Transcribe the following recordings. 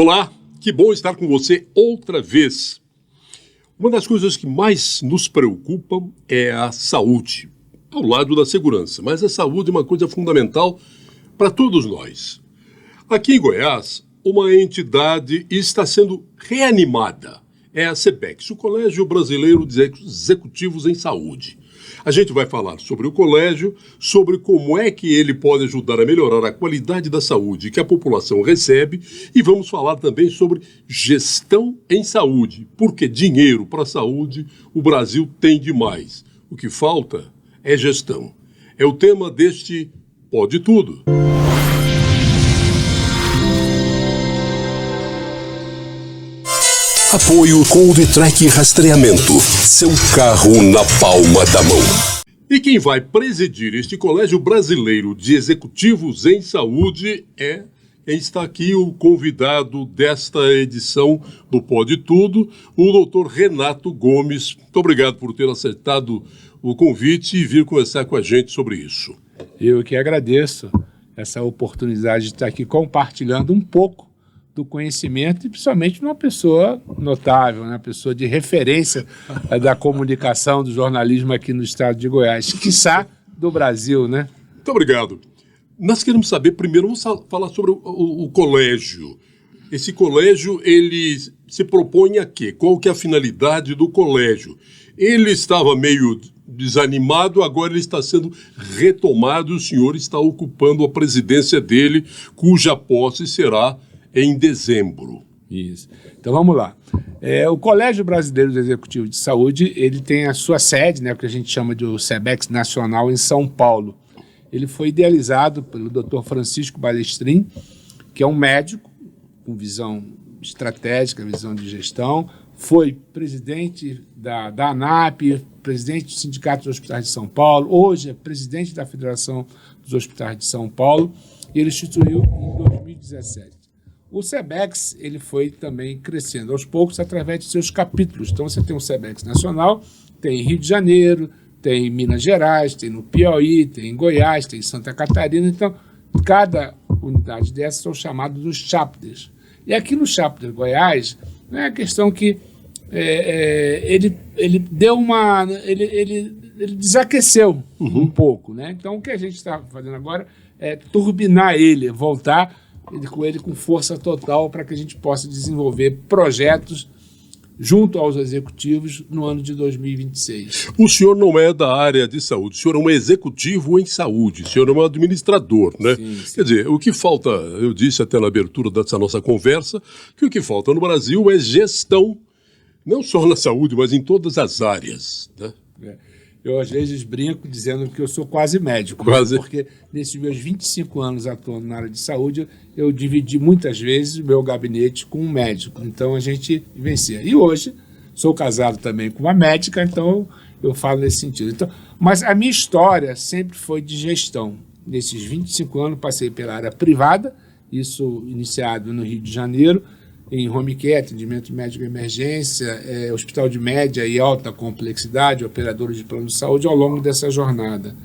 Olá, que bom estar com você outra vez. Uma das coisas que mais nos preocupam é a saúde, ao lado da segurança, mas a saúde é uma coisa fundamental para todos nós. Aqui em Goiás, uma entidade está sendo reanimada, é a CBEX, o Colégio Brasileiro de Executivos em Saúde. A gente vai falar sobre o colégio, sobre como é que ele pode ajudar a melhorar a qualidade da saúde que a população recebe e vamos falar também sobre gestão em saúde, porque dinheiro para a saúde o Brasil tem demais. O que falta é gestão. É o tema deste Pode Tudo. Apoio Coldtrack Rastreamento. Seu carro na palma da mão. E quem vai presidir este Colégio Brasileiro de Executivos em Saúde é quem está aqui, o convidado desta edição do Pode Tudo, o doutor Renato Gomes. Muito obrigado por ter aceitado o convite e vir conversar com a gente sobre isso. Eu que agradeço essa oportunidade de estar aqui compartilhando um pouco do conhecimento e principalmente de uma pessoa notável, uma pessoa de referência da comunicação, do jornalismo aqui no estado de Goiás, quiçá do Brasil, né? Muito obrigado. Nós queremos saber, primeiro, vamos falar sobre o colégio. Esse colégio, ele se propõe a quê? Qual que é a finalidade do colégio? Ele estava meio desanimado, agora ele está sendo retomado e o senhor está ocupando a presidência dele, cuja posse será em dezembro. Isso. Então vamos lá. O Colégio Brasileiro de Executivos de Saúde, ele tem a sua sede, né, o que a gente chama de CBEX Nacional, em São Paulo. Ele foi idealizado pelo Dr. Francisco Balestrin, que é um médico com visão estratégica, visão de gestão, foi presidente da ANAP, presidente do Sindicato dos Hospitais de São Paulo, hoje é presidente da Federação dos Hospitais de São Paulo, e ele instituiu em 2017. O CBEX ele foi também crescendo aos poucos através de seus capítulos. Então, você tem o CBEX Nacional, tem em Rio de Janeiro, tem em Minas Gerais, tem no Piauí, tem em Goiás, tem em Santa Catarina. Então, cada unidade dessas são chamados dos chapters. E aqui no chapter Goiás, é a questão que ele deu uma... Ele desaqueceu um pouco, né? Então, o que a gente está fazendo agora é turbinar ele, voltar com ele com força total para que a gente possa desenvolver projetos junto aos executivos no ano de 2026. O senhor não é da área de saúde, o senhor é um executivo em saúde, o senhor é um administrador, né? Sim, sim. Quer dizer, o que falta, eu disse até na abertura dessa nossa conversa, que o que falta no Brasil é gestão, não só na saúde, mas em todas as áreas, né? Eu, às vezes, brinco dizendo que eu sou quase médico, porque nesses meus 25 anos atuando na área de saúde, eu dividi muitas vezes o meu gabinete com um médico. Então, a gente vencia. E hoje, sou casado também com uma médica, então eu falo nesse sentido. Então, mas a minha história sempre foi de gestão. Nesses 25 anos, passei pela área privada, isso iniciado no Rio de Janeiro, em home care, atendimento médico de emergência, hospital de média e alta complexidade, operadores de plano de saúde ao longo dessa jornada.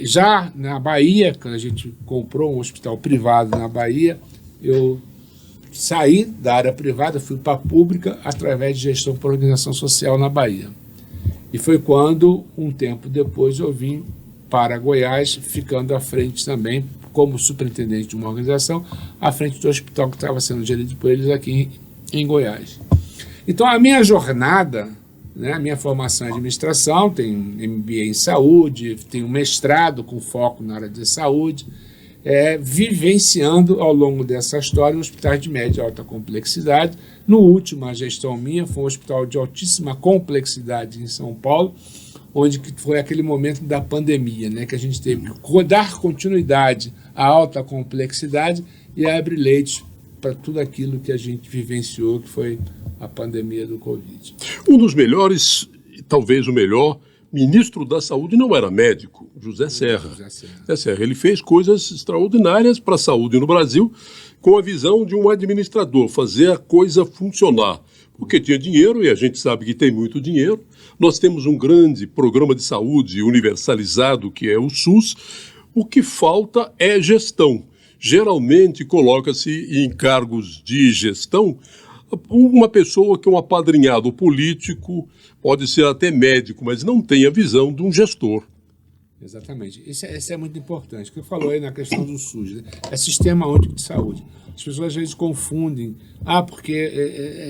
Já na Bahia, quando a gente comprou um hospital privado na Bahia, eu saí da área privada, fui para a pública através de gestão por organização social na Bahia. E foi quando, um tempo depois, eu vim para Goiás, ficando à frente também, como superintendente de uma organização, à frente do hospital que estava sendo gerido por eles aqui em Goiás. Então, a minha jornada, né, a minha formação em administração, tem MBA em saúde, tem um mestrado com foco na área de saúde, vivenciando ao longo dessa história hospitais de média e alta complexidade. No último, a gestão minha foi um hospital de altíssima complexidade em São Paulo, onde foi aquele momento da pandemia, né, que a gente teve que dar continuidade à alta complexidade e abrir leitos para tudo aquilo que a gente vivenciou, que foi a pandemia do Covid. Um dos melhores, talvez o melhor, ministro da Saúde não era médico, José Serra. José Serra. Ele fez coisas extraordinárias para a saúde no Brasil, com a visão de um administrador, fazer a coisa funcionar. Porque tinha dinheiro, e a gente sabe que tem muito dinheiro. Nós temos um grande programa de saúde universalizado, que é o SUS. O que falta é gestão. geralmente coloca-se em cargos de gestão uma pessoa que é um apadrinhado político, pode ser até médico, mas não tem a visão de um gestor. Exatamente. Isso é muito importante. O que eu falou aí na questão do SUS, né? É Sistema Único de Saúde. As pessoas às vezes confundem, porque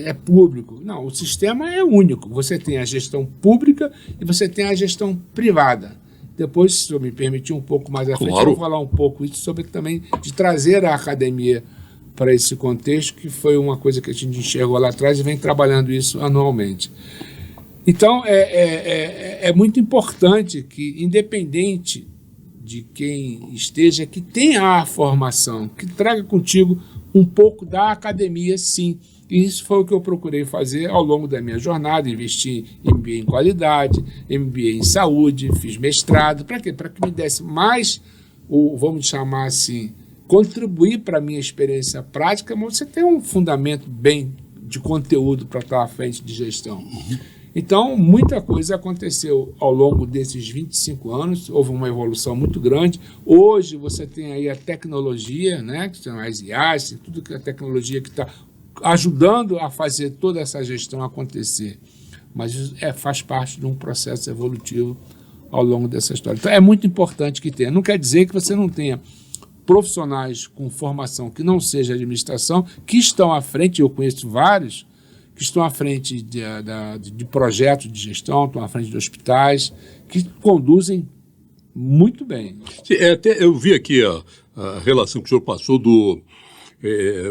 é público. Não, o sistema é único. Você tem a gestão pública e você tem a gestão privada. Depois, se eu me permitir um pouco mais à frente, claro, eu vou falar um pouco isso sobre também de trazer a academia para esse contexto, que foi uma coisa que a gente enxergou lá atrás e vem trabalhando isso anualmente. Então, é muito importante que, independente de quem esteja, que tenha a formação, que traga contigo um pouco da academia, sim. E isso foi o que eu procurei fazer ao longo da minha jornada, investir em MBA em qualidade, MBA em saúde, fiz mestrado. Para quê? Para que me desse mais, vamos chamar assim, contribuir para a minha experiência prática, mas você tem um fundamento bem de conteúdo para estar à frente de gestão. Então, muita coisa aconteceu ao longo desses 25 anos, houve uma evolução muito grande. Hoje você tem aí a tecnologia, né, que são as IAs, tudo que a tecnologia que está ajudando a fazer toda essa gestão acontecer. Mas isso faz parte de um processo evolutivo ao longo dessa história. Então, é muito importante que tenha. Não quer dizer que você não tenha profissionais com formação que não seja administração, que estão à frente, eu conheço vários, que estão à frente de projetos de gestão, estão à frente de hospitais, que conduzem muito bem. Sim, até eu vi aqui a relação que o senhor passou do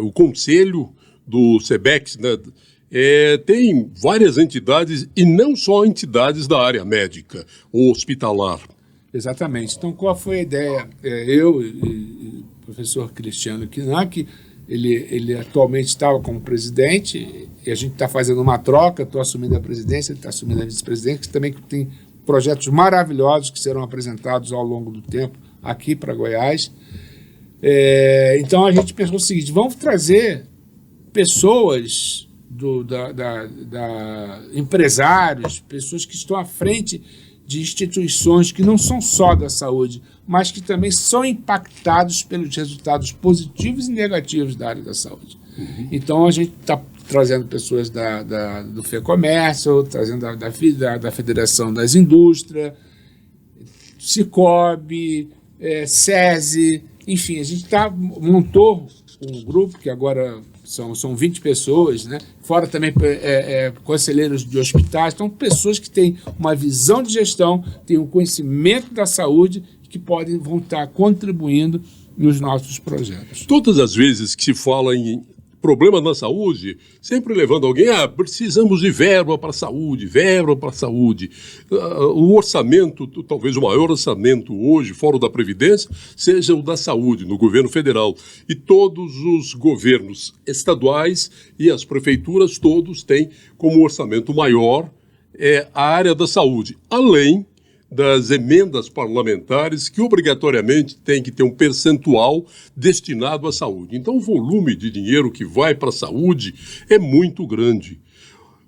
o conselho do SEBEX, né? Tem várias entidades, e não só entidades da área médica ou hospitalar. Exatamente. Então, qual foi a ideia? Eu e o professor Cristiano Knack, ele atualmente estava como presidente, e a gente está fazendo uma troca, estou assumindo a presidência, ele está assumindo a vice-presidência, que também tem projetos maravilhosos que serão apresentados ao longo do tempo aqui para Goiás. Então, a gente pensou o seguinte, vamos trazer pessoas, empresários, pessoas que estão à frente de instituições que não são só da saúde, mas que também são impactados pelos resultados positivos e negativos da área da saúde. Uhum. Então, a gente está trazendo pessoas do FEComércio, trazendo da Federação das Indústrias, Cicobi, SESI, enfim, a gente montou um grupo que agora são 20 pessoas, né? Fora também conselheiros de hospitais, então pessoas que têm uma visão de gestão, têm um conhecimento da saúde, que vão estar contribuindo nos nossos projetos. Todas as vezes que se fala em problema na saúde, sempre levando alguém, precisamos de verba para a saúde, verba para a saúde. O orçamento, talvez o maior orçamento hoje, fora o da Previdência, seja o da saúde, no governo federal. E todos os governos estaduais e as prefeituras, todos têm como orçamento maior a área da saúde, além das emendas parlamentares que obrigatoriamente tem que ter um percentual destinado à saúde. Então o volume de dinheiro que vai para a saúde é muito grande.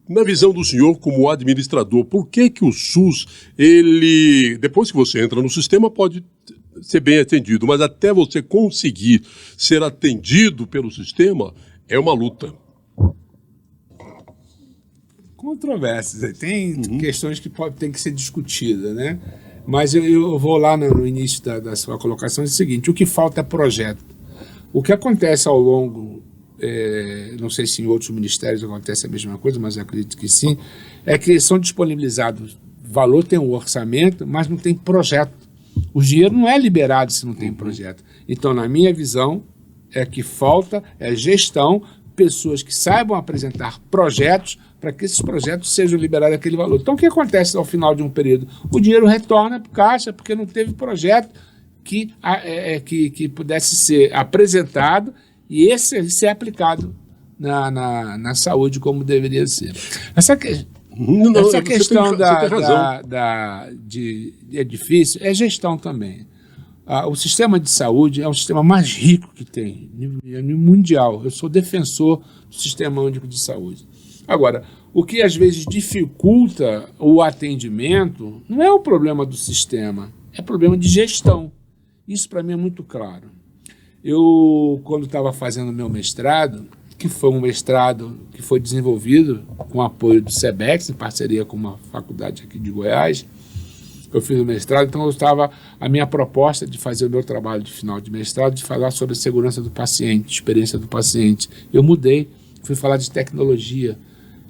Na visão do senhor como administrador, por que o SUS, depois que você entra no sistema, pode ser bem atendido, mas até você conseguir ser atendido pelo sistema, é uma luta. Controvérsias, tem questões que têm que ser discutidas, né? Mas eu vou lá no início da sua colocação, é o seguinte, o que falta é projeto. O que acontece ao longo, não sei se em outros ministérios acontece a mesma coisa, mas eu acredito que sim, é que são disponibilizados valor, tem um orçamento, mas não tem projeto. O dinheiro não é liberado se não tem projeto. Então, na minha visão, que falta gestão, pessoas que saibam apresentar projetos para que esses projetos sejam liberados aquele valor. Então, o que acontece ao final de um período? O dinheiro retorna para o caixa porque não teve projeto que pudesse ser apresentado e esse ser aplicado na saúde como deveria ser. Essa questão é difícil, é gestão também. O sistema de saúde é o sistema mais rico que tem, no mundial. Eu sou defensor do Sistema Único de Saúde. Agora, o que às vezes dificulta o atendimento não é o problema do sistema, é problema de gestão. Isso para mim é muito claro. Eu, quando estava fazendo meu mestrado, que foi um mestrado que foi desenvolvido com apoio do SEBEX, em parceria com uma faculdade aqui de Goiás, eu fiz o mestrado, então a minha proposta de fazer o meu trabalho de final de mestrado, de falar sobre a segurança do paciente, experiência do paciente. Eu mudei, fui falar de tecnologia,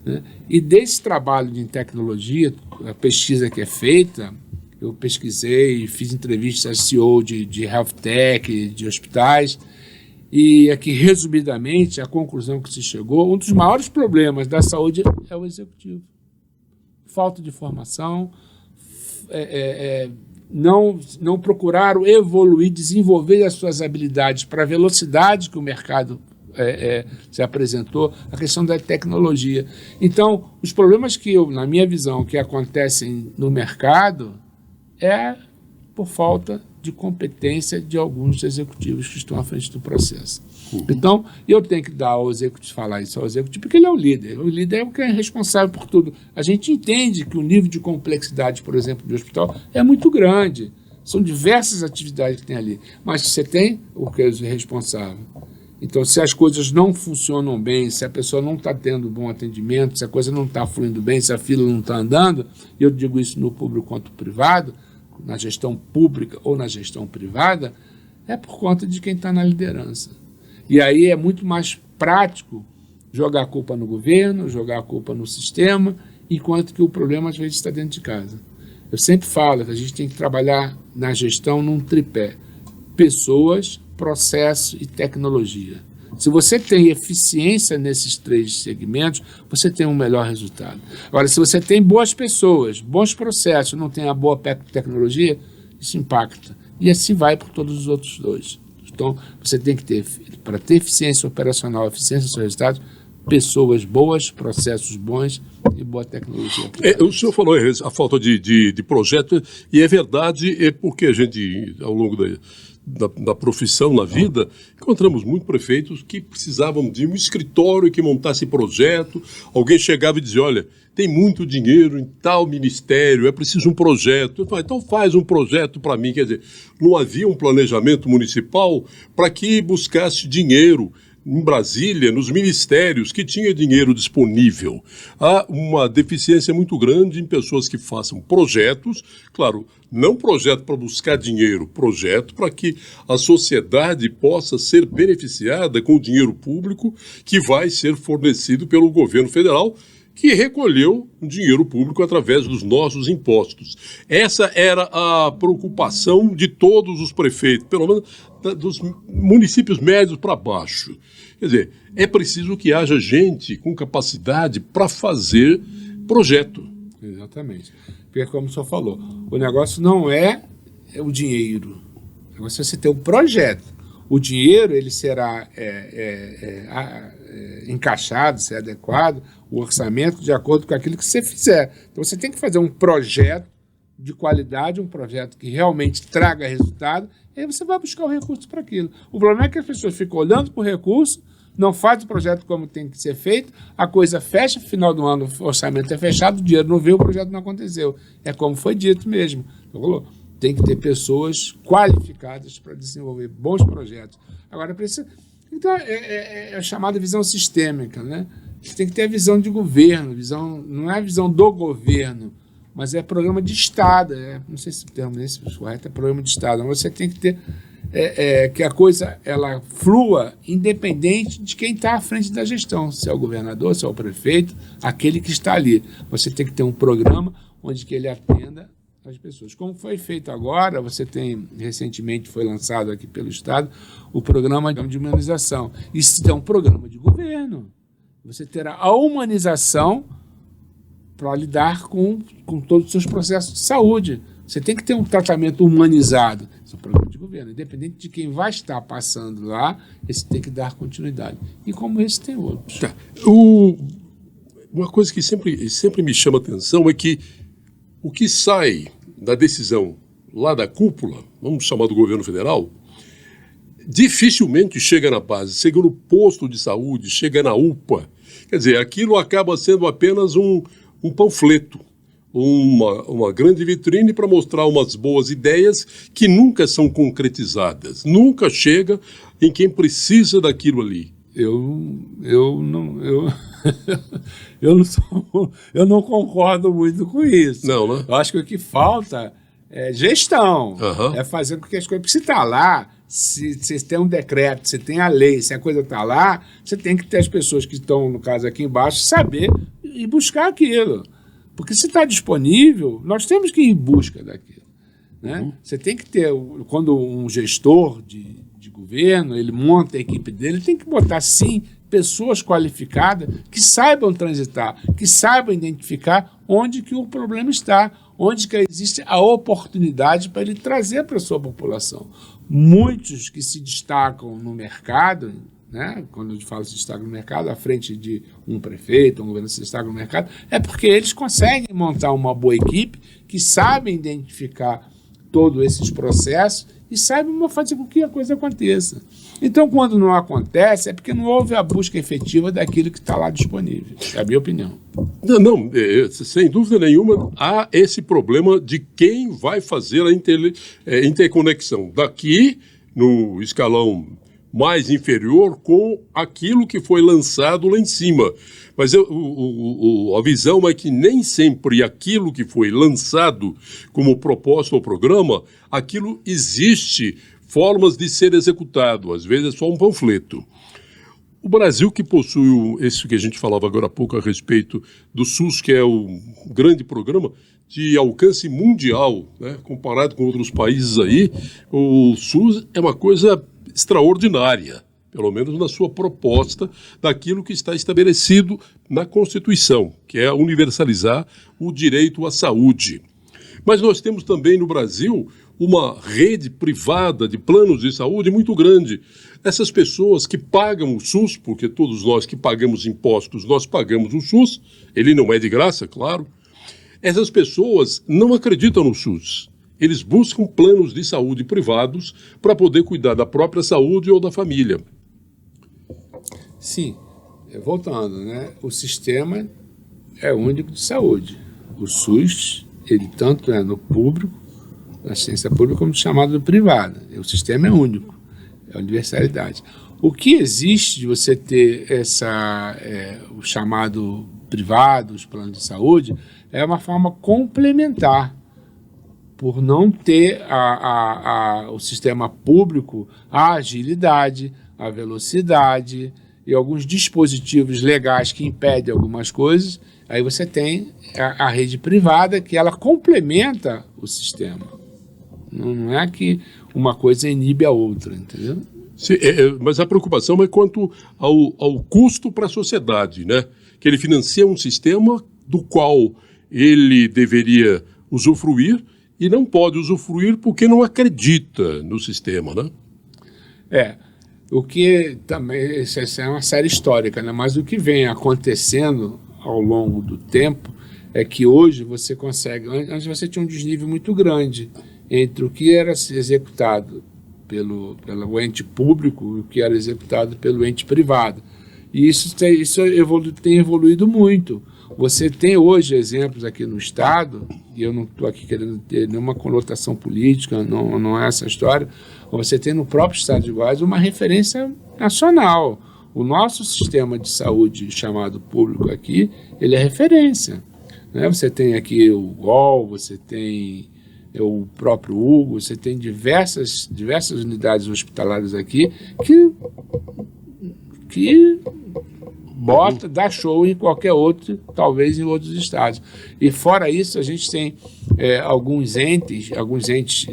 né? E desse trabalho de tecnologia, a pesquisa que é feita, eu pesquisei, fiz entrevistas a CEO de health tech, de hospitais, e aqui, resumidamente, a conclusão que se chegou, um dos maiores problemas da saúde é o executivo. Falta de formação, não procuraram evoluir, desenvolver as suas habilidades para a velocidade que o mercado se apresentou, a questão da tecnologia. Então, os problemas que na minha visão, que acontecem no mercado é por falta de competência de alguns executivos que estão à frente do processo. Então, eu tenho que dar ao executivo, falar isso ao executivo, porque ele é o líder. O líder é o que é responsável por tudo. A gente entende que o nível de complexidade, por exemplo, do hospital é muito grande. São diversas atividades que tem ali. Mas você tem o que é o responsável. Então, se as coisas não funcionam bem, se a pessoa não está tendo bom atendimento, se a coisa não está fluindo bem, se a fila não está andando, e eu digo isso no público quanto privado, na gestão pública ou na gestão privada, é por conta de quem está na liderança. E aí é muito mais prático jogar a culpa no governo, jogar a culpa no sistema, enquanto que o problema às vezes está dentro de casa. Eu sempre falo que a gente tem que trabalhar na gestão num tripé: pessoas, processo e tecnologia. Se você tem eficiência nesses três segmentos, você tem um melhor resultado. Agora, se você tem boas pessoas, bons processos, não tem a boa tecnologia, isso impacta. E assim vai por todos os outros dois. Então, você tem que ter, para ter eficiência operacional, eficiência dos resultados, pessoas boas, processos bons e boa tecnologia. O senhor falou a falta de projeto, e é verdade, porque a gente, ao longo da profissão na vida, encontramos muitos prefeitos que precisavam de um escritório que montasse projeto. Alguém chegava e dizia: olha, tem muito dinheiro em tal ministério, é preciso um projeto. Eu falei: então faz um projeto para mim. Quer dizer, não havia um planejamento municipal para que buscasse dinheiro em Brasília, nos ministérios, que tinha dinheiro disponível. Há uma deficiência muito grande em pessoas que façam projetos, claro, não projeto para buscar dinheiro, projeto para que a sociedade possa ser beneficiada com o dinheiro público que vai ser fornecido pelo governo federal, que recolheu dinheiro público através dos nossos impostos. Essa era a preocupação de todos os prefeitos, pelo menos dos municípios médios para baixo. Quer dizer, é preciso que haja gente com capacidade para fazer projeto. Exatamente. Porque, como o senhor falou, o negócio não é o dinheiro. O negócio é você ter um projeto. O dinheiro ele será encaixado, ser adequado, o orçamento de acordo com aquilo que você fizer. Então, você tem que fazer um projeto de qualidade, um projeto que realmente traga resultado, e aí você vai buscar o recurso para aquilo. O problema é que as pessoas ficam olhando para o recurso, não fazem o projeto como tem que ser feito, a coisa fecha, no final do ano o orçamento é fechado, o dinheiro não veio, o projeto não aconteceu. É como foi dito mesmo. Tem que ter pessoas qualificadas para desenvolver bons projetos. Agora, precisa... Então, é a chamada visão sistêmica, né? Você tem que ter a visão de governo, não é a visão do governo, mas é programa de Estado. Não sei se o termo nesse é correto, é programa de Estado. Mas você tem que ter que a coisa ela flua independente de quem está à frente da gestão, se é o governador, se é o prefeito, aquele que está ali. Você tem que ter um programa onde que ele atenda as pessoas. Como foi feito agora, recentemente foi lançado aqui pelo Estado o programa de humanização. Isso é um programa de governo. Você terá a humanização para lidar com todos os seus processos de saúde. Você tem que ter um tratamento humanizado. Isso é um programa de governo. Independente de quem vai estar passando lá, esse tem que dar continuidade. E como esse tem outros. Tá. Uma coisa que sempre me chama a atenção é que o que sai da decisão lá da cúpula, vamos chamar do governo federal, dificilmente chega na base, chega no posto de saúde, chega na UPA. Quer dizer, aquilo acaba sendo apenas um panfleto, uma grande vitrine para mostrar umas boas ideias que nunca são concretizadas, nunca chega em quem precisa daquilo ali. Eu não concordo muito com isso. Não, né? Eu acho que o que falta é gestão, é fazer com que as coisas... Porque se está lá, se tem um decreto, se tem a lei, se a coisa está lá, você tem que ter as pessoas que estão, no caso aqui embaixo, saber e buscar aquilo. Porque se está disponível, nós temos que ir em busca daquilo. Né? Você tem que ter, quando um gestor de governo, ele monta a equipe dele, ele tem que botar, sim, pessoas qualificadas que saibam transitar, que saibam identificar onde que o problema está, onde que existe a oportunidade para ele trazer para a sua população. Muitos que se destacam no mercado, né, quando eu falo se destaca no mercado, à frente de um prefeito, um governo se destaca no mercado, é porque eles conseguem montar uma boa equipe que sabem identificar todos esses processos e saibam fazer com que a coisa aconteça. Então, quando não acontece, é porque não houve a busca efetiva daquilo que está lá disponível. É a minha opinião. Não, sem dúvida nenhuma, há esse problema de quem vai fazer a interconexão daqui, no escalão mais inferior, com aquilo que foi lançado lá em cima. Mas a visão é que nem sempre aquilo que foi lançado como proposta ao programa, aquilo existe formas de ser executado. Às vezes é só um panfleto. O Brasil, que possui isso que a gente falava agora há pouco a respeito do SUS, que é o grande programa de alcance mundial, né? Comparado com outros países aí, o SUS é uma coisa extraordinária, pelo menos na sua proposta daquilo que está estabelecido na Constituição, que é universalizar o direito à saúde. Mas nós temos também no Brasil uma rede privada de planos de saúde muito grande. Essas pessoas que pagam o SUS, porque todos nós que pagamos impostos, nós pagamos o SUS, ele não é de graça, claro. Essas pessoas não acreditam no SUS. Eles buscam planos de saúde privados para poder cuidar da própria saúde ou da família. Sim, voltando, né? O sistema é único de saúde. O SUS, ele tanto é no público, na assistência pública, como chamado do privado. O sistema é único, é a universalidade. O que existe de você ter o chamado privado, os planos de saúde, é uma forma complementar, por não ter o sistema público a agilidade, a velocidade e alguns dispositivos legais que impedem algumas coisas. Aí você tem a rede privada, que ela complementa o sistema. Não é que uma coisa inibe a outra, entendeu? Sim, mas a preocupação é quanto ao custo para a sociedade, né? Que ele financia um sistema do qual ele deveria usufruir e não pode usufruir porque não acredita no sistema, né? O que também, isso é uma série histórica, né? Mas o que vem acontecendo ao longo do tempo é que hoje você consegue, antes você tinha um desnível muito grande entre o que era executado pelo ente público e o que era executado pelo ente privado. E isso tem evoluído muito. Você tem hoje exemplos aqui no Estado, e eu não estou aqui querendo ter nenhuma conotação política, não é essa história, você tem no próprio Estado de Goiás uma referência nacional. O nosso sistema de saúde chamado público aqui, ele é referência. Né? Você tem aqui o GOL, você tem o próprio Hugo, você tem diversas unidades hospitalares aqui que dá show em qualquer outro, talvez em outros estados. E fora isso, a gente tem alguns entes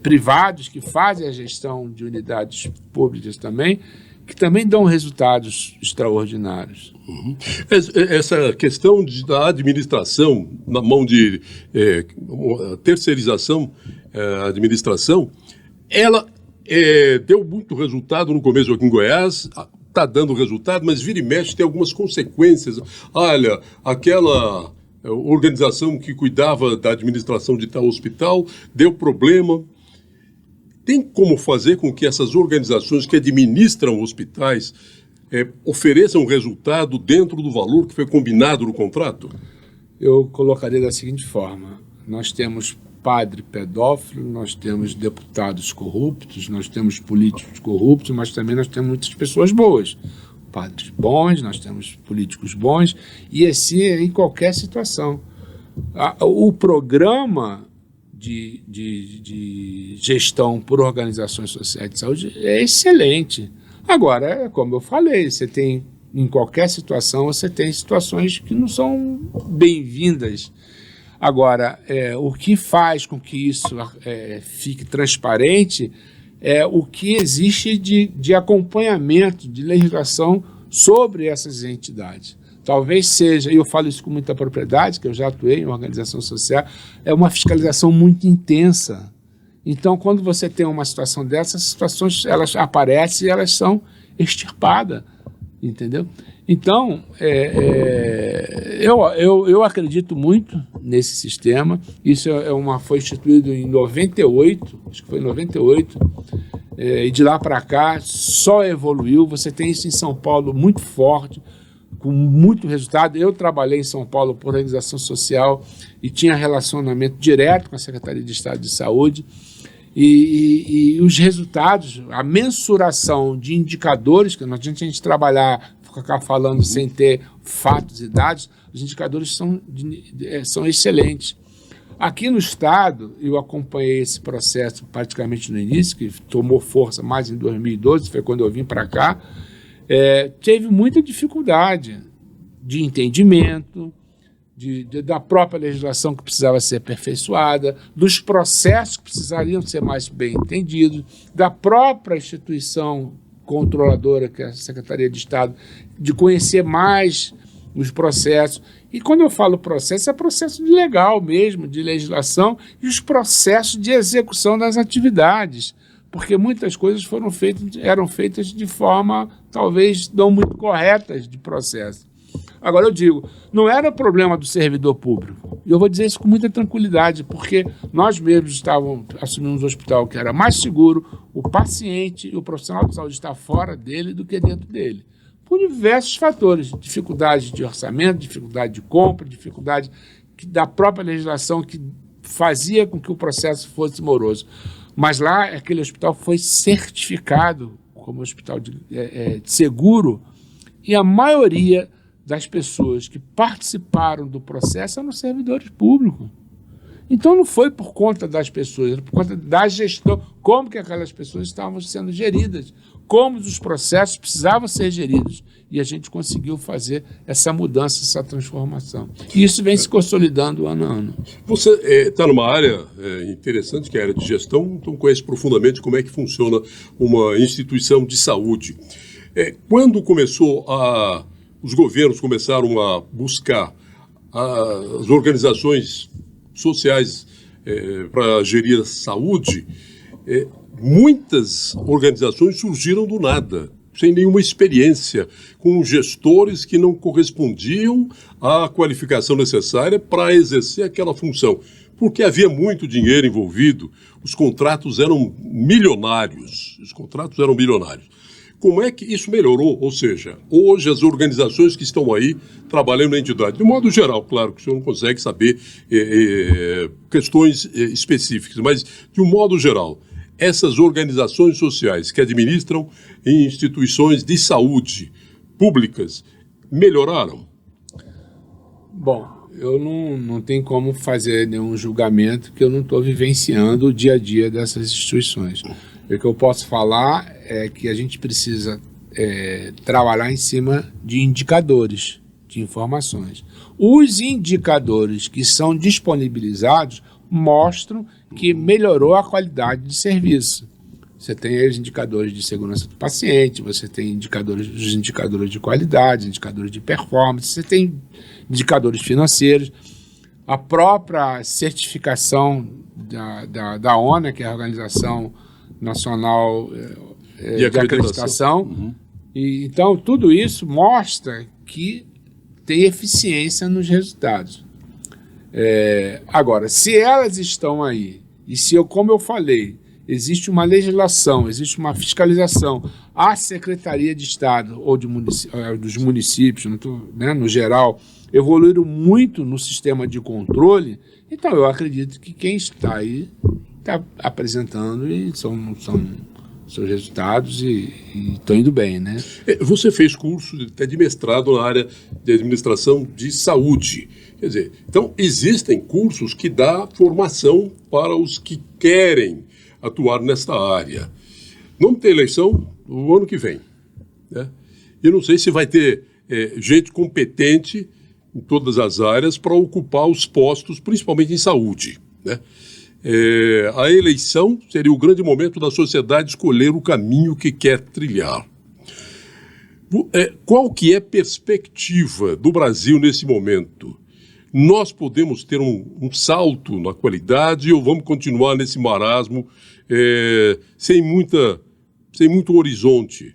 privados que fazem a gestão de unidades públicas também, que também dão resultados extraordinários. Uhum. Essa questão da administração, na mão de terceirização, administração, ela deu muito resultado no começo aqui em Goiás, está dando resultado, mas vira e mexe tem algumas consequências. Olha, aquela organização que cuidava da administração de tal hospital deu problema. Tem como fazer com que essas organizações que administram hospitais ofereçam resultado dentro do valor que foi combinado no contrato? Eu colocaria da seguinte forma: nós temos padre pedófilo, nós temos deputados corruptos, nós temos políticos corruptos, mas também nós temos muitas pessoas boas. Padres bons, nós temos políticos bons, e assim é em qualquer situação. O programa de gestão por organizações sociais de saúde é excelente. Agora, como eu falei, você tem, em qualquer situação, você tem situações que não são bem-vindas. Agora, o que faz com que isso fique transparente é o que existe de acompanhamento, de legislação sobre essas entidades. Talvez seja, e eu falo isso com muita propriedade, que eu já atuei em organização social, é uma fiscalização muito intensa. Então, quando você tem uma situação dessas, as situações elas aparecem e elas são extirpadas, entendeu? Então, eu acredito muito nesse sistema. Isso foi instituído em 98, acho que foi em 98, e de lá para cá só evoluiu. Você tem isso em São Paulo muito forte, com muito resultado. Eu trabalhei em São Paulo por organização social e tinha relacionamento direto com a Secretaria de Estado de Saúde. E os resultados, a mensuração de indicadores, que não adianta a gente trabalhar, ficar falando sem ter fatos e dados, os indicadores são excelentes. Aqui no Estado, eu acompanhei esse processo praticamente no início, que tomou força mais em 2012, foi quando eu vim para cá. Teve muita dificuldade de entendimento, da própria legislação que precisava ser aperfeiçoada, dos processos que precisariam ser mais bem entendidos, da própria instituição controladora, que é a Secretaria de Estado, de conhecer mais os processos. E quando eu falo processo, é processo legal mesmo, de legislação, e os processos de execução das atividades, porque muitas coisas eram feitas de forma, talvez, não muito corretas de processo. Agora, eu digo, não era problema do servidor público. E eu vou dizer isso com muita tranquilidade, porque nós mesmos estávamos assumindo um hospital que era mais seguro, o paciente e o profissional de saúde está fora dele do que dentro dele. Por diversos fatores, dificuldade de orçamento, dificuldade de compra, dificuldade da própria legislação que fazia com que o processo fosse moroso. Mas lá, aquele hospital foi certificado como hospital de seguro, e a maioria das pessoas que participaram do processo eram servidores públicos. Então não foi por conta das pessoas, era por conta da gestão, como que aquelas pessoas estavam sendo geridas, como os processos precisavam ser geridos. E a gente conseguiu fazer essa mudança, essa transformação. E isso vem se consolidando ano a ano. Você está numa área interessante, que é a área de gestão, então conhece profundamente como é que funciona uma instituição de saúde. Quando os governos começaram a buscar as organizações sociais para gerir a saúde, muitas organizações surgiram do nada, sem nenhuma experiência, com gestores que não correspondiam à qualificação necessária para exercer aquela função, porque havia muito dinheiro envolvido, os contratos eram milionários. Como é que isso melhorou? Ou seja, hoje as organizações que estão aí trabalhando na entidade, de modo geral, claro que o senhor não consegue saber questões específicas, mas de um modo geral, essas organizações sociais que administram em instituições de saúde públicas melhoraram? Bom, eu não tenho como fazer nenhum julgamento, que eu não estou vivenciando o dia a dia dessas instituições. O que eu posso falar é que a gente precisa trabalhar em cima de indicadores, de informações. Os indicadores que são disponibilizados mostram que melhorou a qualidade de serviço. Você tem os indicadores de segurança do paciente, você tem os indicadores de qualidade, indicadores de performance, você tem indicadores financeiros. A própria certificação da ONA, que é a Organização Nacional de Acreditação. Uhum. Então, tudo isso mostra que tem eficiência nos resultados. Agora, se elas estão aí, e se como eu falei, existe uma legislação, existe uma fiscalização. A Secretaria de Estado ou dos municípios, no geral, evoluíram muito no sistema de controle. Então, eu acredito que quem está aí está apresentando e são seus resultados e estão indo bem, né? Você fez curso até de mestrado na área de administração de saúde. Quer dizer, então existem cursos que dão formação para os que querem atuar nesta área. Não tem eleição no ano que vem, né? Eu não sei se vai ter gente competente em todas as áreas para ocupar os postos, principalmente em saúde, né? A eleição seria o grande momento da sociedade escolher o caminho que quer trilhar. Qual que é a perspectiva do Brasil nesse momento? Nós podemos ter um salto na qualidade ou vamos continuar nesse marasmo sem muito horizonte?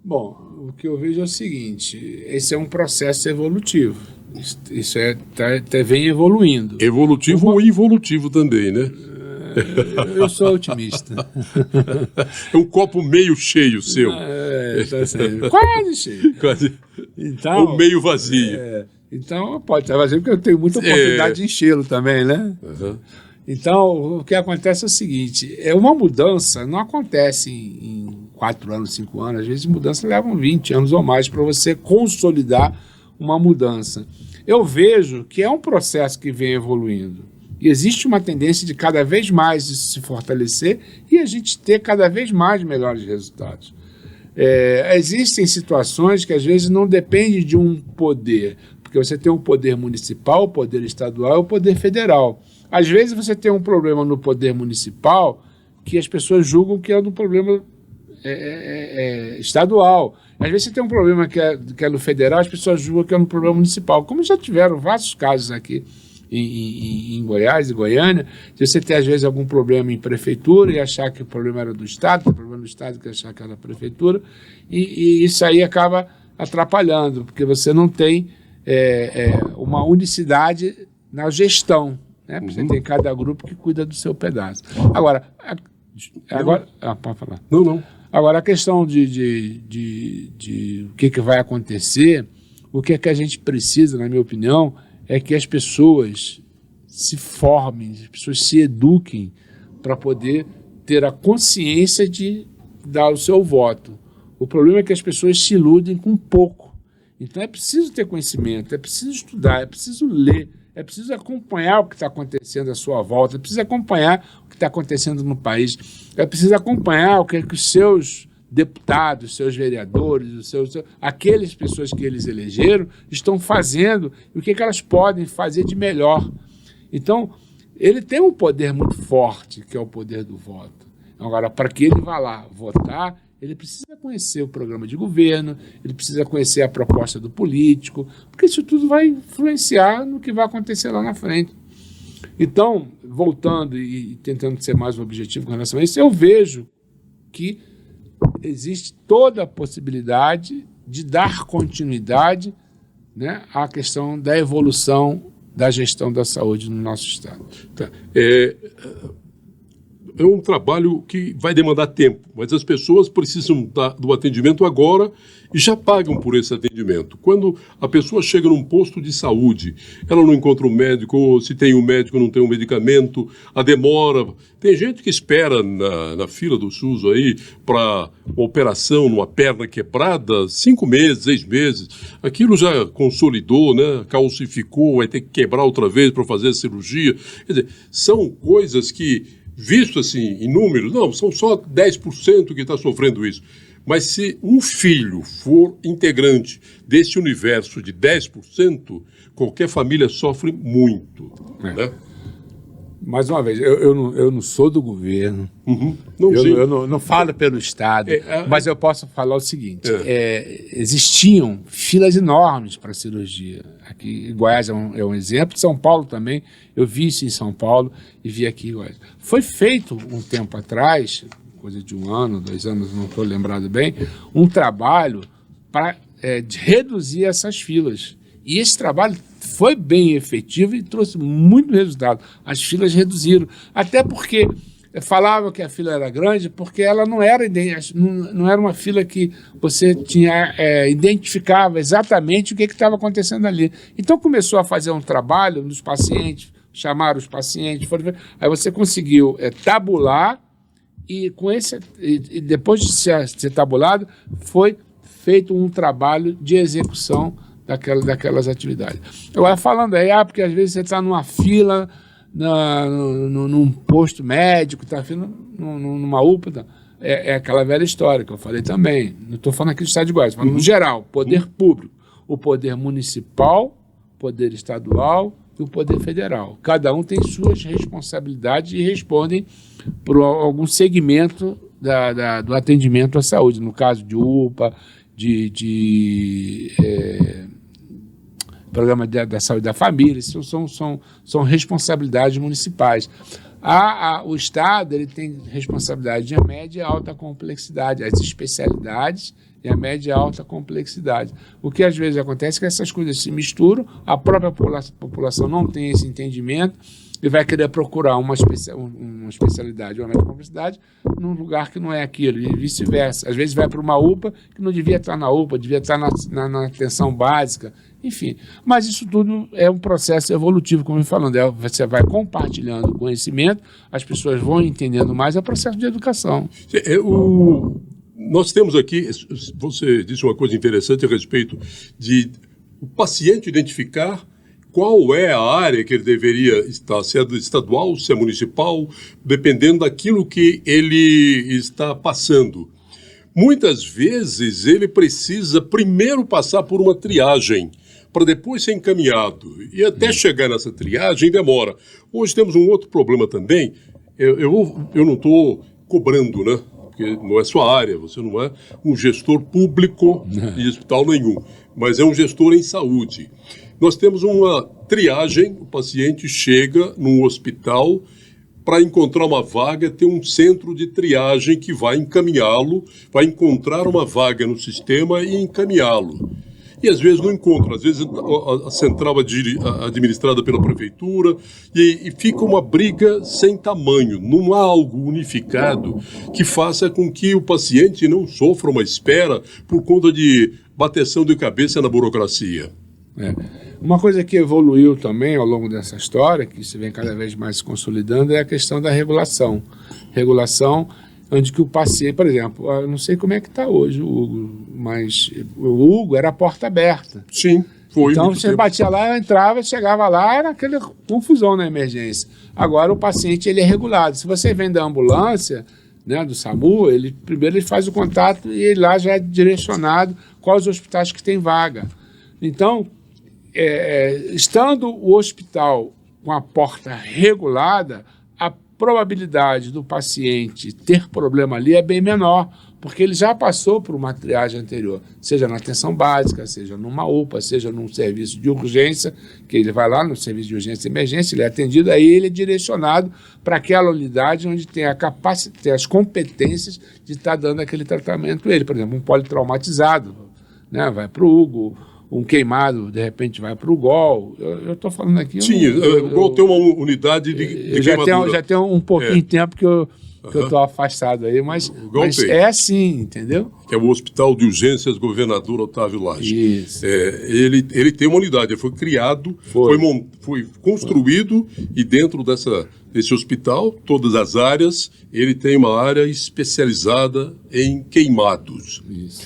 Bom, o que eu vejo é o seguinte, esse é um processo evolutivo. Isso vem evoluindo. Evolutivo ou involutivo também, né? Eu sou otimista. É um copo meio cheio seu. Tá sendo quase cheio. Quase. Então, ou meio vazio. Então, pode estar vazio, porque eu tenho muita oportunidade de enchê-lo também, né? Uhum. Então, o que acontece é o seguinte, uma mudança não acontece em 4 anos, 5 anos, às vezes mudanças levam 20 anos ou mais para você consolidar uma mudança. Eu vejo que é um processo que vem evoluindo. E existe uma tendência de cada vez mais isso se fortalecer e a gente ter cada vez mais melhores resultados. Existem situações que às vezes não dependem de um poder, porque você tem um poder municipal, o poder estadual e o poder federal. Às vezes você tem um problema no poder municipal que as pessoas julgam que é do problema estadual. Às vezes você tem um problema que é no federal, as pessoas julgam que é no problema municipal. Como já tiveram vários casos aqui em Goiás e Goiânia, de você ter às vezes algum problema em prefeitura e achar que o problema era do Estado, o problema do Estado que achar que era da prefeitura, e isso aí acaba atrapalhando, porque você não tem uma unicidade na gestão, né? Você tem cada grupo que cuida do seu pedaço. Agora pode falar. Não. Agora, a questão de o que vai acontecer, o que a gente precisa, na minha opinião, é que as pessoas se formem, as pessoas se eduquem para poder ter a consciência de dar o seu voto. O problema é que as pessoas se iludem com pouco. Então é preciso ter conhecimento, é preciso estudar, é preciso ler, é preciso acompanhar o que está acontecendo à sua volta, é preciso acompanhar o que está acontecendo no país, é preciso acompanhar o que os seus deputados, seus vereadores, aquelas pessoas que eles elegeram estão fazendo e o que elas podem fazer de melhor. Então, ele tem um poder muito forte, que é o poder do voto. Agora, para que ele vá lá votar, ele precisa conhecer o programa de governo, ele precisa conhecer a proposta do político, porque isso tudo vai influenciar no que vai acontecer lá na frente. Então, voltando e tentando ser mais objetivo com relação a isso, eu vejo que existe toda a possibilidade de dar continuidade, né, à questão da evolução da gestão da saúde no nosso Estado. Tá. É um trabalho que vai demandar tempo, mas as pessoas precisam do atendimento agora e já pagam por esse atendimento. Quando a pessoa chega num posto de saúde, ela não encontra um médico, ou se tem um médico, não tem um medicamento, a demora. Tem gente que espera na fila do SUS aí para uma operação numa perna quebrada 5 meses, 6 meses. Aquilo já consolidou, né? Calcificou, vai ter que quebrar outra vez para fazer a cirurgia. Quer dizer, são coisas que, visto assim em números, não, são só 10% que está sofrendo isso. Mas se um filho for integrante desse universo de 10%, qualquer família sofre muito. Né? Mais uma vez, eu não sou do governo, eu não falo pelo Estado, mas eu posso falar o seguinte, existiam filas enormes para cirurgia. Aqui em Goiás é um exemplo, São Paulo também, eu vi isso em São Paulo e vi aqui em Goiás. Foi feito um tempo atrás, coisa de 1 ano, 2 anos, não estou lembrado bem, um trabalho para reduzir essas filas. E esse trabalho foi bem efetivo e trouxe muito resultado. As filas reduziram, até porque falava que a fila era grande porque ela não era uma fila que você identificava exatamente o que estava acontecendo ali. Então começou a fazer um trabalho nos pacientes, chamaram os pacientes, aí você conseguiu tabular e depois de ser tabulado, foi feito um trabalho de execução daquelas atividades. Agora, falando aí, porque às vezes você está numa fila, num posto médico, está numa UPA, é aquela velha história que eu falei também. Não estou falando aqui do Estado de Goiás, estou falando no geral, poder público, o poder municipal, poder estadual e o poder federal. Cada um tem suas responsabilidades e respondem por algum segmento do atendimento à saúde, no caso de UPA, Programa da Saúde da Família, isso são responsabilidades municipais. O Estado ele tem responsabilidade de média e alta complexidade, as especialidades e a média e alta complexidade. O que às vezes acontece é que essas coisas se misturam, a própria população não tem esse entendimento e vai querer procurar uma especialidade ou uma média complexidade num lugar que não é aquilo, e vice-versa. Às vezes vai para uma UPA que não devia estar na UPA, devia estar na atenção básica, enfim. Mas isso tudo é um processo evolutivo, como eu falando. Você vai compartilhando conhecimento, as pessoas vão entendendo mais, é o processo de educação. Nós temos aqui, você disse uma coisa interessante a respeito de o paciente identificar qual é a área que ele deveria estar, se é estadual, se é municipal, dependendo daquilo que ele está passando. Muitas vezes ele precisa primeiro passar por uma triagem, para depois ser encaminhado. E até chegar nessa triagem demora. Hoje temos um outro problema também. Eu não estou cobrando, né? Porque não é sua área, você não é um gestor público de hospital nenhum, mas é um gestor em saúde. Nós temos uma triagem, o paciente chega num hospital, para encontrar uma vaga, tem um centro de triagem que vai encaminhá-lo, vai encontrar uma vaga no sistema e encaminhá-lo. E às vezes não encontra, às vezes a central é administrada pela prefeitura e fica uma briga sem tamanho, não há algo unificado que faça com que o paciente não sofra uma espera por conta de bateção de cabeça na burocracia. Uma coisa que evoluiu também ao longo dessa história, que se vem cada vez mais se consolidando, é a questão da regulação. Regulação onde que o paciente, por exemplo, eu não sei como é que está hoje o Hugo, mas o Hugo era a porta aberta. Sim, foi. Então você batia lá, entrava, chegava lá, era aquela confusão na emergência. Agora o paciente ele é regulado. Se você vem da ambulância, né, do SAMU, primeiro ele faz o contato e ele lá já é direcionado quais os hospitais que tem vaga. Então, estando o hospital com a porta regulada, a probabilidade do paciente ter problema ali é bem menor, porque ele já passou por uma triagem anterior, seja na atenção básica, seja numa UPA, seja num serviço de urgência, que ele vai lá no serviço de urgência e emergência, ele é atendido, aí ele é direcionado para aquela unidade onde tem a capacidade, tem as competências de estar dando aquele tratamento a ele. Por exemplo, um politraumatizado, né, vai para o Hugo, um queimado, de repente, vai para o GOL. Eu estou falando aqui... Sim, o GOL tem uma unidade de queimadura. Já tem um pouquinho de tempo que eu estou afastado aí, mas é assim, entendeu? Que é o Hospital de Urgências Governador Otávio Lage. Isso. Ele tem uma unidade, ele foi criado, foi construído, e dentro desse hospital, todas as áreas, ele tem uma área especializada em queimados. Isso.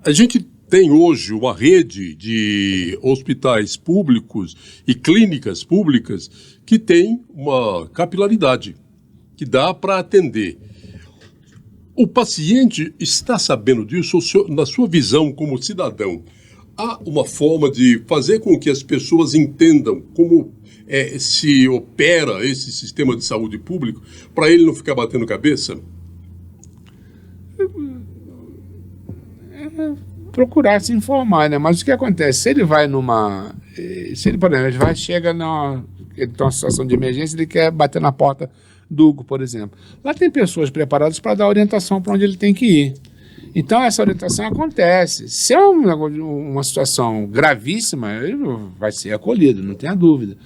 A gente tem hoje uma rede de hospitais públicos e clínicas públicas que tem uma capilaridade, que dá para atender. O paciente está sabendo disso? Na sua visão como cidadão, há uma forma de fazer com que as pessoas entendam como se opera esse sistema de saúde público para ele não ficar batendo cabeça? Procurar se informar, né? Mas o que acontece? Se ele vai por exemplo, chega ele tem uma situação de emergência, ele quer bater na porta do Hugo, por exemplo. Lá tem pessoas preparadas para dar orientação para onde ele tem que ir. Então, essa orientação acontece. Se é uma situação gravíssima, ele vai ser acolhido, não tenha dúvida.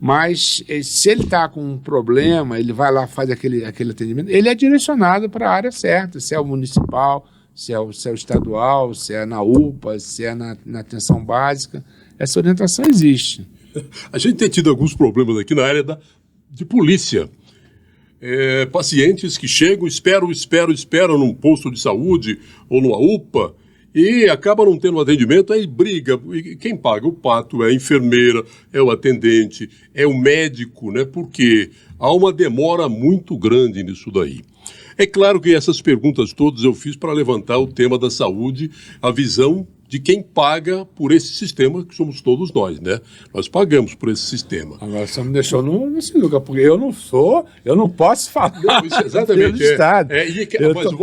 Mas se ele está com um problema, ele vai lá, faz aquele atendimento, ele é direcionado para a área certa, se é o municipal, se é o estadual, se é na UPA, se é na atenção básica. Essa orientação existe. A gente tem tido alguns problemas aqui na área de polícia. Pacientes que chegam, esperam num posto de saúde ou numa UPA e acabam não tendo atendimento, aí briga. E quem paga? O pato, é a enfermeira, é o atendente, é o médico, né? Porque há uma demora muito grande nisso daí. É claro que essas perguntas todas eu fiz para levantar o tema da saúde, a visão de quem paga por esse sistema, que somos todos nós, né? Nós pagamos por esse sistema. Agora você me deixou nesse lugar, porque eu não posso falar. Não, isso exatamente. Pelo Estado.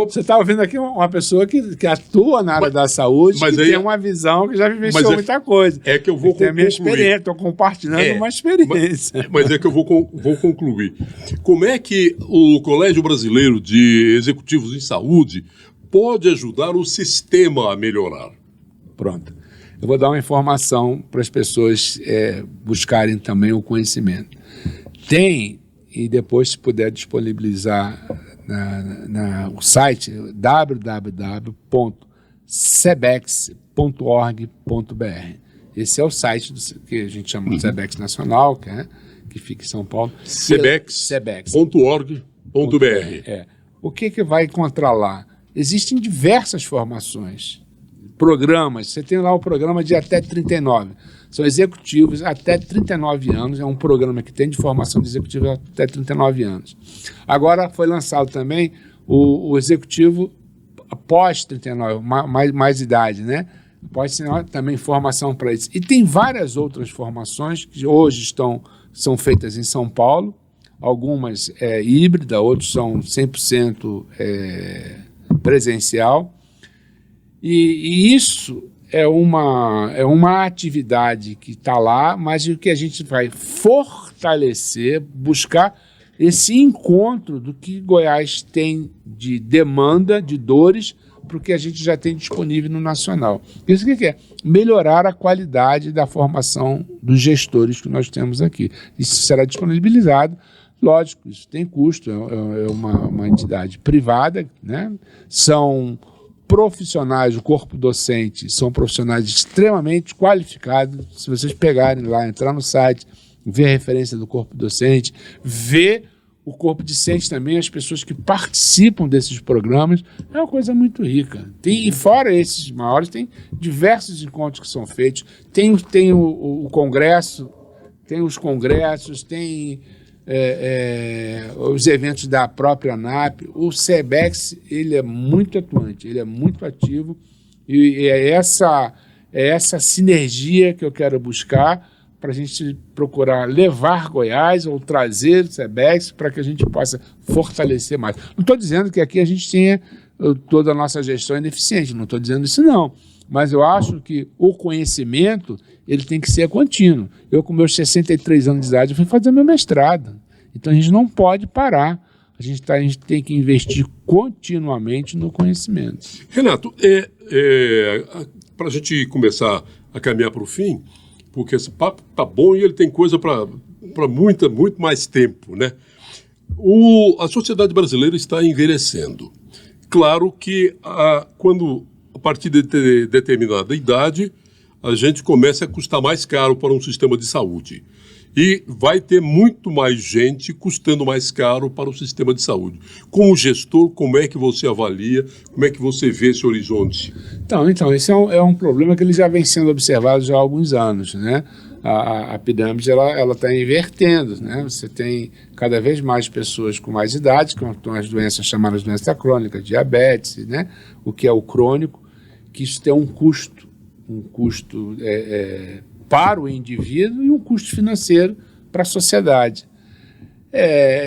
Você está ouvindo aqui uma pessoa que atua na área da saúde, que tem uma visão, que já vivenciou muita coisa. É que eu vou concluir. Tem a minha experiência, estou compartilhando uma experiência. Mas é que eu vou concluir. Como é que o Colégio Brasileiro de Executivos em Saúde pode ajudar o sistema a melhorar? Pronto. Eu vou dar uma informação para as pessoas buscarem também o conhecimento. Tem, e depois se puder disponibilizar o site www.cebex.org.br. Esse é o site que a gente chama de Cebex Nacional, que fica em São Paulo. Cebex.org.br. O que vai encontrar lá? Existem diversas formações, programas. Você tem lá o programa de até 39. São executivos até 39 anos. É um programa que tem de formação de executivos até 39 anos. Agora foi lançado também o executivo após 39, mais idade, né? Pode ser também formação para isso. E tem várias outras formações que hoje são feitas em São Paulo. Algumas híbrida, outros são 100% presencial. E isso é uma atividade que está lá, mas o que a gente vai fortalecer, buscar esse encontro do que Goiás tem de demanda, de dores, para o que a gente já tem disponível no nacional. Isso que é melhorar a qualidade da formação dos gestores que nós temos aqui. Isso será disponibilizado. Lógico, isso tem custo, é uma entidade privada, né? São profissionais, o corpo docente, são profissionais extremamente qualificados. Se vocês pegarem lá, entrar no site, ver a referência do corpo docente, ver o corpo discente também, as pessoas que participam desses programas, é uma coisa muito rica. E fora esses maiores, tem diversos encontros que são feitos, tem o congresso, tem os congressos, tem os eventos da própria ANAP. O CEBEX, ele é muito atuante, ele é muito ativo, e é essa sinergia que eu quero buscar para a gente procurar levar Goiás ou trazer o CEBEX para que a gente possa fortalecer mais. Não estou dizendo que aqui a gente tenha toda a nossa gestão ineficiente, não estou dizendo isso não, mas eu acho que o conhecimento ele tem que ser contínuo. Eu, com meus 63 anos de idade, fui fazer meu mestrado. Então, a gente não pode parar. A gente tem que investir continuamente no conhecimento. Renato, para a gente começar a caminhar para o fim, porque esse papo tá bom e ele tem coisa para muito mais tempo, né? A sociedade brasileira está envelhecendo. Claro que a partir de determinada idade, a gente começa a custar mais caro para um sistema de saúde. E vai ter muito mais gente custando mais caro para o sistema de saúde. Como gestor, como é que você avalia, como é que você vê esse horizonte? Então esse é um problema que ele já vem sendo observado já há alguns anos, né? A pirâmide ela está invertendo, né? Você tem cada vez mais pessoas com mais idade, com as doenças chamadas doença crônica, diabetes, né? O que é o crônico, que isso tem um custo para o indivíduo e um custo financeiro para a sociedade.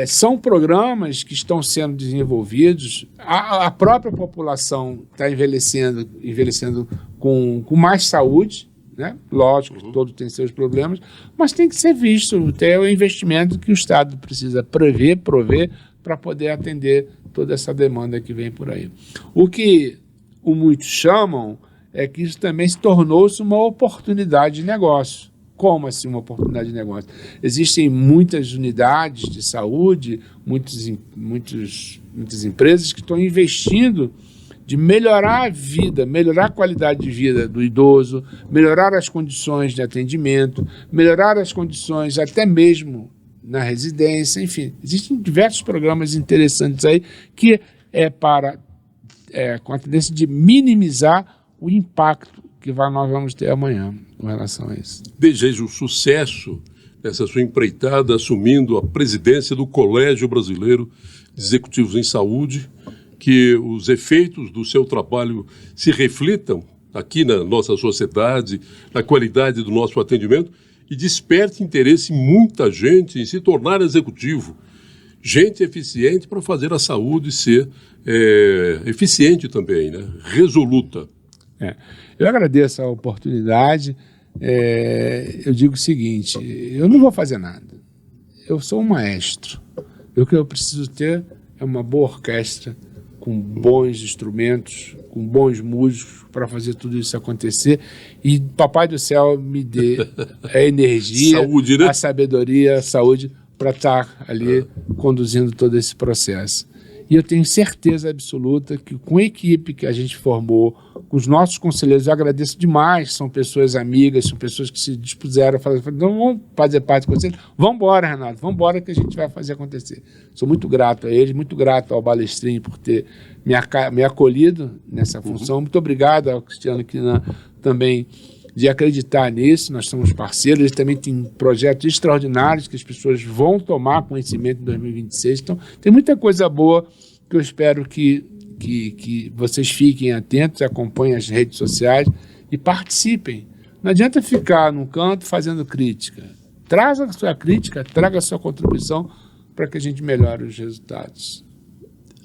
São programas que estão sendo desenvolvidos, a própria população está envelhecendo com mais saúde, né? Lógico que todo tem seus problemas, mas tem que ser visto, tem o investimento que o Estado precisa prover para poder atender toda essa demanda que vem por aí. O que muitos chamam é que isso também se tornou-se uma oportunidade de negócio. Como assim uma oportunidade de negócio? Existem muitas unidades de saúde, muitas empresas que estão investindo de melhorar a vida, melhorar a qualidade de vida do idoso, melhorar as condições de atendimento, melhorar as condições até mesmo na residência, enfim. Existem diversos programas interessantes aí que com a tendência de minimizar o impacto que nós vamos ter amanhã com relação a isso. Desejo sucesso nessa sua empreitada, assumindo a presidência do Colégio Brasileiro de Executivos em Saúde, que os efeitos do seu trabalho se reflitam aqui na nossa sociedade, na qualidade do nosso atendimento e desperte interesse em muita gente em se tornar executivo. Gente eficiente para fazer a saúde ser eficiente também, né? Resoluta. Eu agradeço a oportunidade. Eu digo o seguinte, eu não vou fazer nada. Eu sou um maestro. O que eu preciso ter é uma boa orquestra, com bons instrumentos, com bons músicos para fazer tudo isso acontecer. E Papai do Céu me dê a energia, saúde, né? A sabedoria, a saúde para estar ali conduzindo todo esse processo. E eu tenho certeza absoluta que com a equipe que a gente formou, com os nossos conselheiros, eu agradeço demais, são pessoas amigas, são pessoas que se dispuseram a fazer, não vamos fazer parte do conselho, vamos embora, Renato, vamos embora que a gente vai fazer acontecer. Sou muito grato a eles, muito grato ao Balestrinho por ter me acolhido nessa função, muito obrigado ao Cristiano Quinan também de acreditar nisso, nós somos parceiros, eles também têm projetos extraordinários que as pessoas vão tomar conhecimento em 2026, então tem muita coisa boa que eu espero que vocês fiquem atentos, acompanhem as redes sociais e participem. Não adianta ficar num canto fazendo crítica, traga a sua crítica, traga a sua contribuição para que a gente melhore os resultados.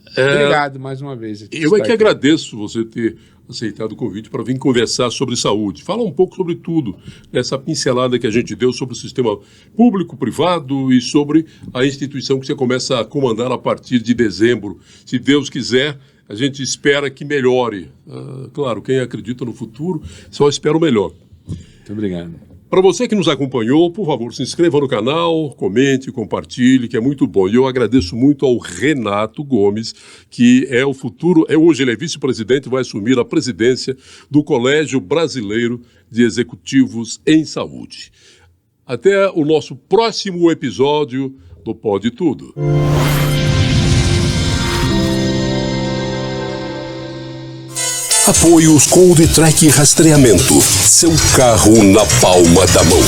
Obrigado mais uma vez. Eu que agradeço você ter aceitado o convite para vir conversar sobre saúde. Fala um pouco sobre tudo, nessa pincelada que a gente deu sobre o sistema público-privado e sobre a instituição que você começa a comandar a partir de dezembro. Se Deus quiser, a gente espera que melhore. Claro, quem acredita no futuro só espera o melhor. Muito obrigado. Para você que nos acompanhou, por favor, se inscreva no canal, comente, compartilhe, que é muito bom. E eu agradeço muito ao Renato Gomes, que é o futuro, hoje ele é vice-presidente, vai assumir a presidência do Colégio Brasileiro de Executivos em Saúde. Até o nosso próximo episódio do Pode Tudo. Apoios Cold-Track Rastreamento. Seu carro na palma da mão.